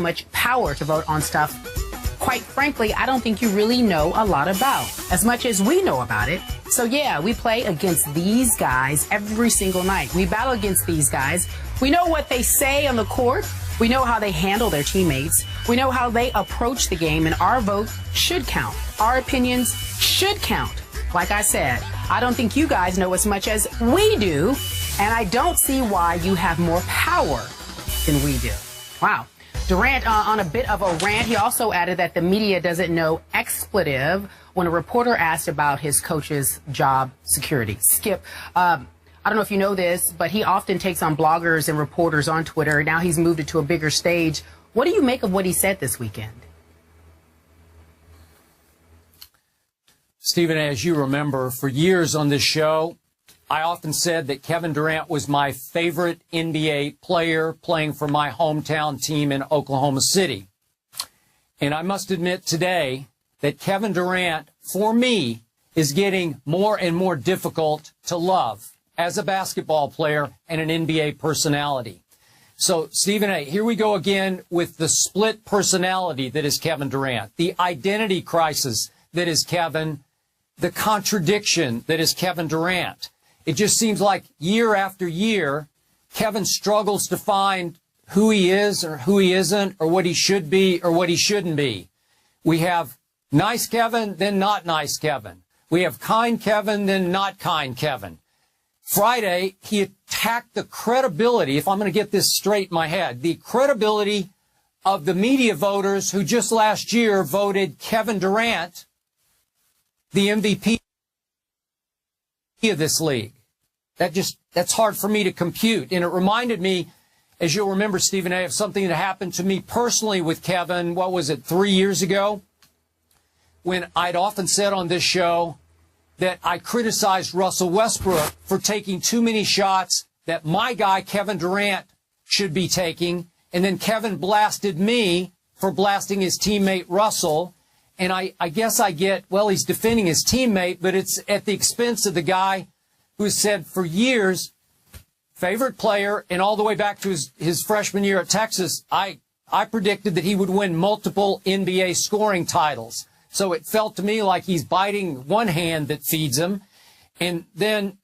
much power to vote on stuff, quite frankly, I don't think you really know a lot about, as much as we know about it. So yeah, we play against these guys every single night. We battle against these guys. We know what they say on the court. We know how they handle their teammates. We know how they approach the game, and our vote should count. Our opinions should count. Like I said, I don't think you guys know as much as we do, and I don't see why you have more power than we do. Wow. Durant on a bit of a rant. He also added that the media doesn't know expletive when a reporter asked about his coach's job security. Skip, I don't know if you know this, but he often takes on bloggers and reporters on Twitter. Now he's moved it to a bigger stage. What do you make of what he said this weekend? Stephen, as you remember, for years on this show, I often said that Kevin Durant was my favorite NBA player playing for my hometown team in Oklahoma City. And I must admit today that Kevin Durant, for me, is getting more and more difficult to love as a basketball player and an NBA personality. So, Stephen A., here we go again with the split personality that is Kevin Durant, the identity crisis that is Kevin, the contradiction that is Kevin Durant. It just seems like year after year, Kevin struggles to find who he is or who he isn't, or what he should be or what he shouldn't be. We have nice Kevin, then not nice Kevin. We have kind Kevin, then not kind Kevin. Friday, he attacked the credibility, if I'm going to get this straight in my head, the credibility of the media voters who just last year voted Kevin Durant the MVP of this league. That's hard for me to compute. And it reminded me, as you'll remember, Stephen A., of something that happened to me personally with Kevin, 3 years ago, when I'd often said on this show that I criticized Russell Westbrook for taking too many shots that my guy, Kevin Durant, should be taking. And then Kevin blasted me for blasting his teammate Russell. And I guess I get, well, he's defending his teammate, but it's at the expense of the guy who said for years, favorite player, and all the way back to his freshman year at Texas, I predicted that he would win multiple NBA scoring titles. So it felt to me like he's biting one hand that feeds him. And then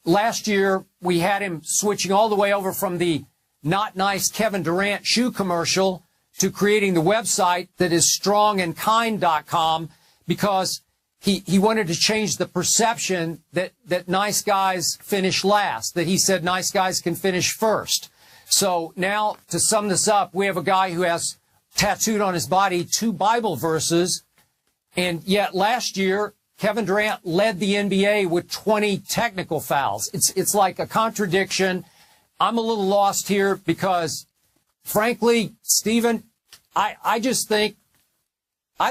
last year, we had him switching all the way over from the not nice Kevin Durant shoe commercial to creating the website that is strongandkind.com, because he wanted to change the perception that nice guys finish last, that he said nice guys can finish first. So now, to sum this up, we have a guy who has tattooed on his body 2 Bible verses, and yet last year, Kevin Durant led the NBA with 20 technical fouls. It's like a contradiction. I'm a little lost here because, frankly, Stephen, I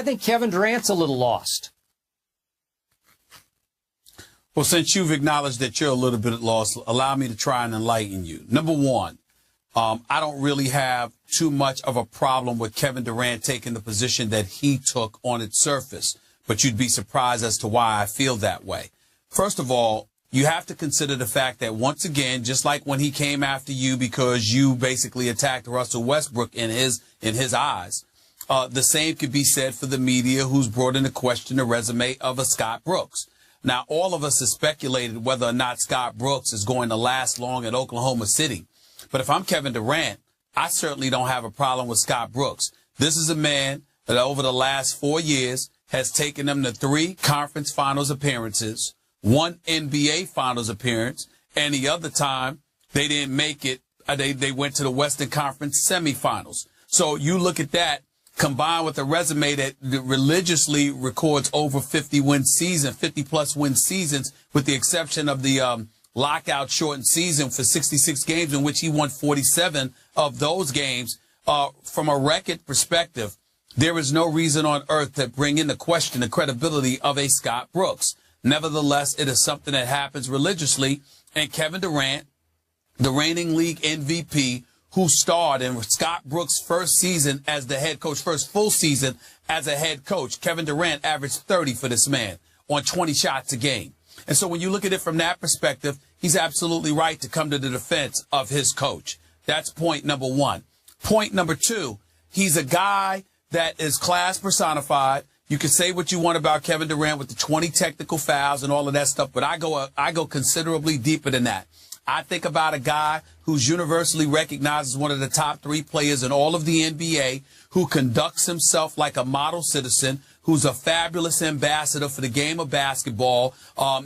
think Kevin Durant's a little lost. Well, since you've acknowledged that you're a little bit lost, allow me to try and enlighten you. Number one, I don't really have too much of a problem with Kevin Durant taking the position that he took on its surface, but you'd be surprised as to why I feel that way. First of all, you have to consider the fact that, once again, just like when he came after you because you basically attacked Russell Westbrook in his eyes, the same could be said for the media who's brought into question the resume of a Scott Brooks. Now, all of us have speculated whether or not Scott Brooks is going to last long at Oklahoma City. But if I'm Kevin Durant, I certainly don't have a problem with Scott Brooks. This is a man that over the last 4 years has taken them to 3 conference finals appearances, 1 NBA finals appearance, and the other time they didn't make it. They went to the Western Conference semifinals. So you look at that, combined with a resume that religiously records over 50-plus win seasons, with the exception of the lockout shortened season for 66 games in which he won 47 of those games. From a record perspective, there is no reason on earth to bring into question the credibility of a Scott Brooks. Nevertheless, it is something that happens religiously, and Kevin Durant, the reigning league MVP, who starred in Scott Brooks' first season as the head coach, first full season as a head coach, Kevin Durant averaged 30 for this man on 20 shots a game. And so when you look at it from that perspective, he's absolutely right to come to the defense of his coach. That's point number one. Point number two, He's a guy that is class personified. You can say what you want about Kevin Durant with the 20 technical fouls and all of that stuff, but I go considerably deeper than that. I think about a guy who's universally recognized as one of the top 3 players in all of the NBA, who conducts himself like a model citizen, who's a fabulous ambassador for the game of basketball.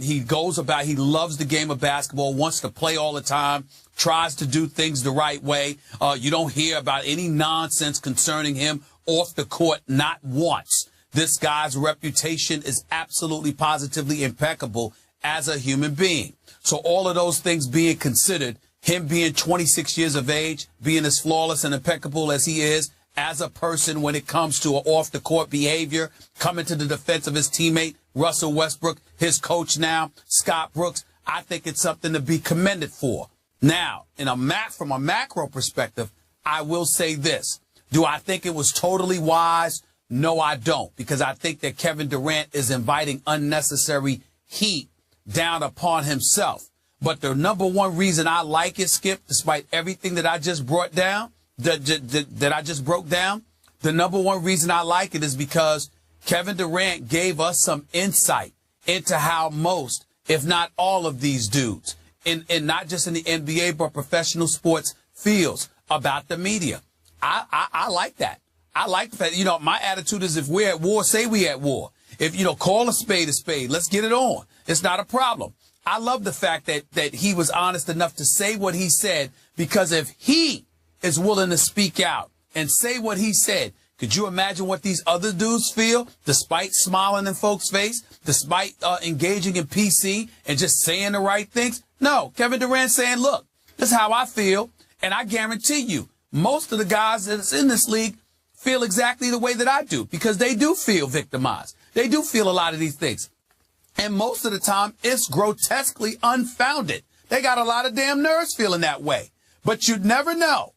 He loves the game of basketball, wants to play all the time, tries to do things the right way. You don't hear about any nonsense concerning him off the court, not once. This guy's reputation is absolutely positively impeccable as a human being. So all of those things being considered, him being 26 years of age, being as flawless and impeccable as he is as a person when it comes to off-the-court behavior, coming to the defense of his teammate, Russell Westbrook, his coach now, Scott Brooks, I think it's something to be commended for. Now, from a macro perspective, I will say this. Do I think it was totally wise? No, I don't, because I think that Kevin Durant is inviting unnecessary heat down upon himself. But the number one reason I like it, Skip, despite everything that I just brought down, that I just broke down, the number one reason I like it is because Kevin Durant gave us some insight into how most, if not all of these dudes, in not just in the NBA, but professional sports feels about the media. I like that. I like the fact, my attitude is if we're at war, say we at war. If, call a spade a spade. Let's get it on. It's not a problem. I love the fact that he was honest enough to say what he said, because if he is willing to speak out and say what he said, could you imagine what these other dudes feel, despite smiling in folks' face, despite engaging in PC and just saying the right things? No, Kevin Durant saying, look, this is how I feel, and I guarantee you, most of the guys that's in this league feel exactly the way that I do, because they do feel victimized. They do feel a lot of these things. And most of the time, it's grotesquely unfounded. They got a lot of damn nerves feeling that way. But you'd never know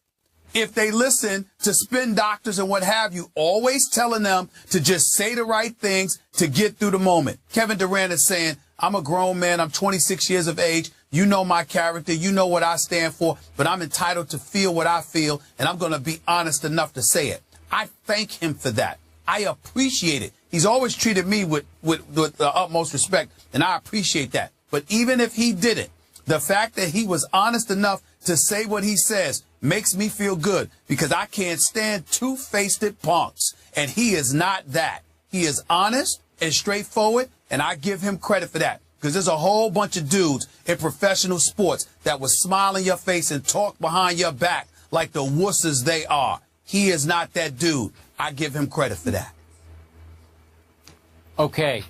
if they listen to spin doctors and what have you, always telling them to just say the right things to get through the moment. Kevin Durant is saying, I'm a grown man. I'm 26 years of age. You know my character. You know what I stand for. But I'm entitled to feel what I feel, and I'm going to be honest enough to say it. I thank him for that. I appreciate it. He's always treated me with the utmost respect, and I appreciate that. But even if he didn't, the fact that he was honest enough to say what he says makes me feel good, because I can't stand two-faced punks, and he is not that. He is honest and straightforward, and I give him credit for that, because there's a whole bunch of dudes in professional sports that will smile in your face and talk behind your back like the wusses they are. He is not that dude. I give him credit for that. Okay.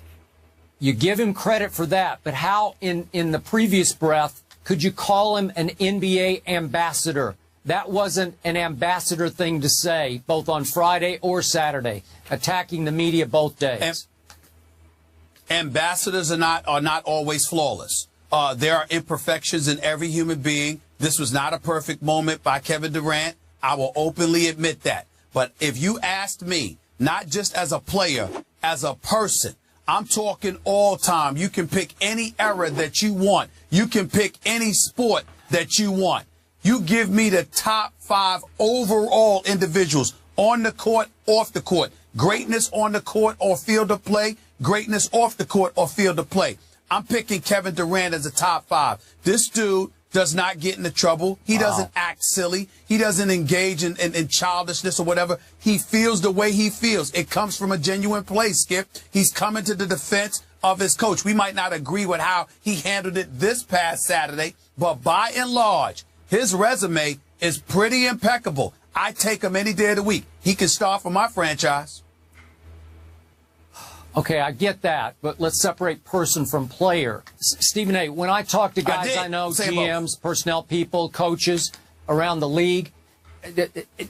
You give him credit for that, but how in the previous breath could you call him an NBA ambassador? That wasn't an ambassador thing to say, both on Friday or Saturday, attacking the media both days. Ambassadors are not always flawless. There are imperfections in every human being. This was not a perfect moment by Kevin Durant. I will openly admit that. But if you asked me, not just as a player, as a person, I'm talking all time. You can pick any era that you want. You can pick any sport that you want. You give me the top 5 overall individuals on the court, off the court. Greatness on the court or field of play. Greatness off the court or field of play. I'm picking Kevin Durant as a top 5. This dude does not get into trouble. He doesn't act silly. He doesn't engage in childishness or whatever. He feels the way he feels. It comes from a genuine place, Skip. He's coming to the defense of his coach. We might not agree with how he handled it this past Saturday, but by and large, his resume is pretty impeccable. I take him any day of the week. He can start for my franchise. Okay, I get that, but let's separate person from player. Stephen A., when I talk to guys I know, GMs, personnel people, coaches around the league,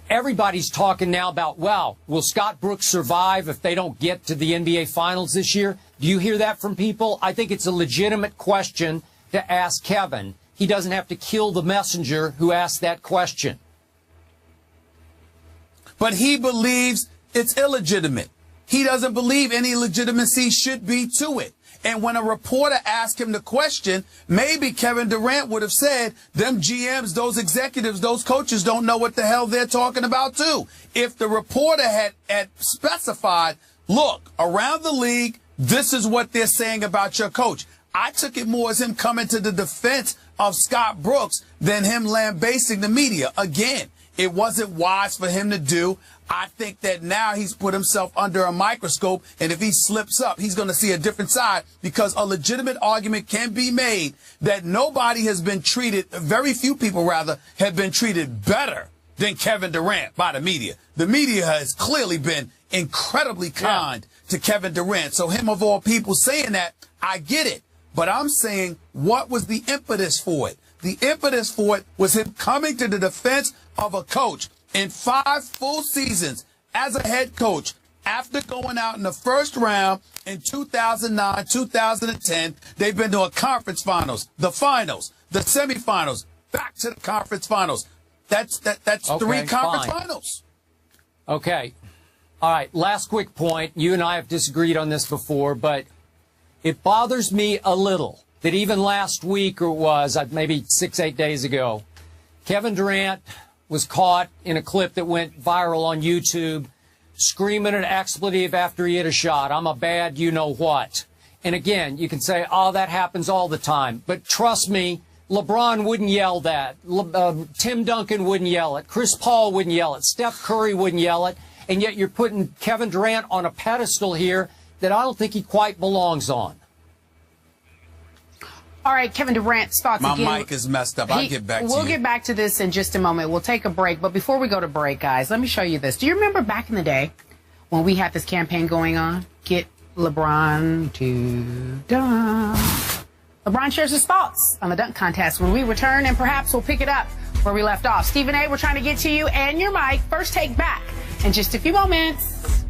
everybody's talking now about, wow, will Scott Brooks survive if they don't get to the NBA Finals this year? Do you hear that from people? I think it's a legitimate question to ask Kevin. He doesn't have to kill the messenger who asked that question. But he believes it's illegitimate. he doesn't believe any legitimacy should be to it. And when a reporter asked him the question, maybe Kevin Durant would have said, them GMs, those executives, those coaches don't know what the hell they're talking about too. If the reporter had specified, look, around the league, this is what they're saying about your coach. I took it more as him coming to the defense of Scott Brooks than him lambasting the media. Again, it wasn't wise for him to do. I think that now he's put himself under a microscope, and if he slips up, he's going to see a different side, because a legitimate argument can be made that nobody has been treated, very few people rather, have been treated better than Kevin Durant by the media. The media has clearly been incredibly kind to Kevin Durant. So him of all people saying that, I get it. But I'm saying, what was the impetus for it? The impetus for it was him coming to the defense of a coach in 5 full seasons as a head coach after going out in the first round in 2009, 2010. They've been to a conference finals, the finals, the semifinals, back to the conference finals. That's okay, 3 conference finals. Okay. All right. Last quick point. You and I have disagreed on this before, but it bothers me a little that even last week, or it was maybe 6-8 days ago, Kevin Durant was caught in a clip that went viral on YouTube screaming an expletive after he hit a shot. I'm a bad you-know-what. And again, you can say, oh, that happens all the time. But trust me, LeBron wouldn't yell that. Tim Duncan wouldn't yell it. Chris Paul wouldn't yell it. Steph Curry wouldn't yell it. And yet you're putting Kevin Durant on a pedestal here that I don't think he quite belongs on. All right, Kevin Durant's thoughts again. My mic is messed up. I'll get back to you. We'll get back to this in just a moment. We'll take a break. But before we go to break, guys, let me show you this. Do you remember back in the day when we had this campaign going on? Get LeBron to dunk. LeBron shares his thoughts on the dunk contest when we return, and perhaps we'll pick it up where we left off. Stephen A., we're trying to get to you and your mic. First take back in just a few moments.